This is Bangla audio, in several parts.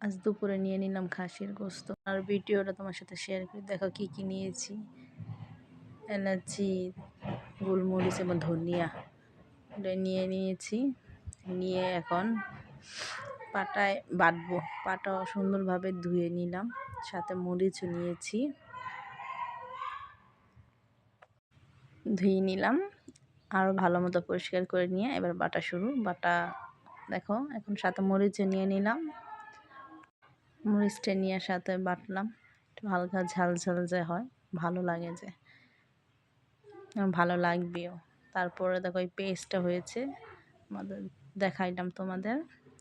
আজ দুপুরে নিয়ে নিলাম খাসির গোস্ত। আর ভিডিওটা তোমার সাথে শেয়ার করি। দেখো কি কি নিয়েছি। এলাচি, গোলমরিচ এবং ধনিয়া এটা নিয়ে নিয়েছি। নিয়ে এখন পাটায় বাটবো। পাটা সুন্দরভাবে ধুয়ে নিলাম, সাথে মরিচও নিয়েছি, ধুয়ে নিলাম। আরও ভালো মতো পরিষ্কার করে নিয়ে এবার বাটা শুরু। বাটা দেখো এখন সাথে মরিচও নিয়ে নিলাম। মরিচটা নিয়ে সাথে বাটলাম, একটু হালকা ঝাল ঝাল যে হয়, ভালো লাগে, যে ভালো লাগবেও। তারপরে দেখো এই পেস্টটা হয়েছে আমাদের, দেখাইলাম তোমাদের।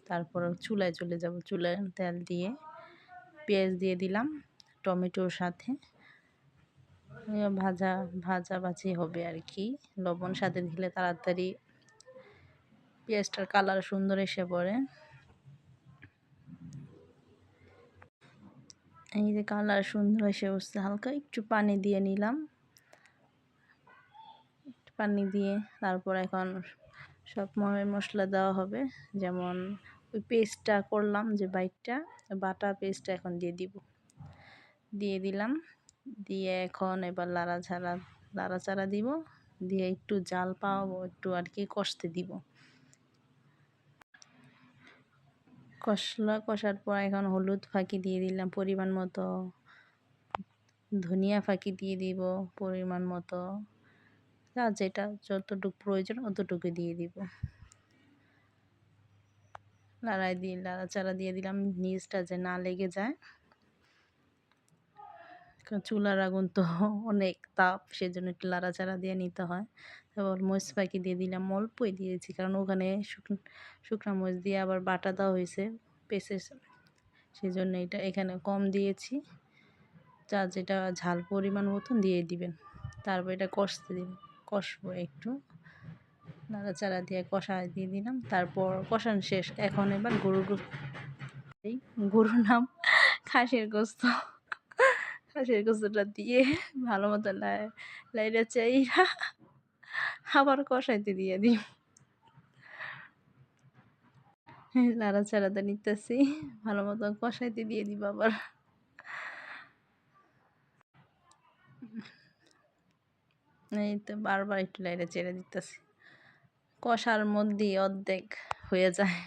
তারপরে চুলায় চলে যাব। চুলায় তেল দিয়ে পেঁয়াজ দিয়ে দিলাম টমেটোর সাথে। ভাজা ভাজি হবে আর কি। লবণ সাথে দিলে তাড়াতাড়ি পেঁয়াজটার কালার সুন্দর এসে পড়ে। এই যে কালার সুন্দর এসে উঠছে, হালকা একটু পানি দিয়ে নিলাম। পানি দিয়ে তারপর এখন সব মশলা দেওয়া হবে। যেমন ওই পেস্টটা করলাম, যে বাটা পেস্টটা এখন দিয়ে দিলাম। দিয়ে এখন এবার লাড়াচাড়া দিব। দিয়ে একটু জাল পাওয়াবো, একটু আর কি কষতে দিব। কষার পর এখন হলুদ ফাঁকি দিয়ে দিলাম পরিমাণ মতো, ধনিয়া ফাঁকি দিয়ে দিব পরিমাণ মতো, যেটা যতটুকু প্রয়োজন অতটুকু দিয়ে দিব। লাড়াচাড়া দিয়ে দিলাম, নিচটা যে না লেগে যায়। চুলার আগুন তো অনেক তাপ, সেজন্য একটু লাড়াচাড়া দিয়ে নিতে হয়। তারপর মরিচ পাখি দিয়ে দিলাম, অল্পই দিয়েছি কারণ ওখানে শুকনো মরিচ দিয়ে আবার বাটা দেওয়া হয়েছে পেঁচে, সেই জন্য এখানে কম দিয়েছি। যেটা ঝাল পরিমাণ মতন দিয়ে দিবেন। তারপর এটা কষবো একটু, নাড়াচাড়া দিয়ে দিয়ে দিলাম। তারপর কষানো শেষ। এখন এবার গরুর নাম খাসির গোস্ত, খাসির গোস্তটা দিয়ে ভালো মতো লাইড়া চাইরা আবার কষাইতে দিয়ে দিই। নাড়াচাড়াতে নিতেছি, ভালো মতো কষাইতে দিয়ে দিব আবার। এই তো বারবার একটু লাইড়া চেড়ে দিতেছি। কষার মধ্যেই অর্ধেক হয়ে যায়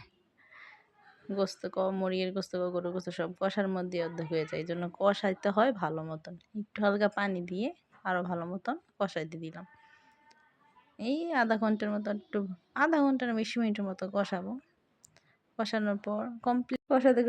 গোস্ত, মুরগির গোস্ত গরুর গোস্ত সব কষার মধ্যে অর্ধেক হয়ে যায়। এই জন্য কষাইতে হয় ভালো মতন। একটু হালকা পানি দিয়ে আরও ভালো মতন কষাইতে দিলাম। এই আধা ঘন্টার মতো, আধা ঘন্টার 20 মিনিটের মতো কষাবো। কষানোর পর কমপ্লিট। কষাতে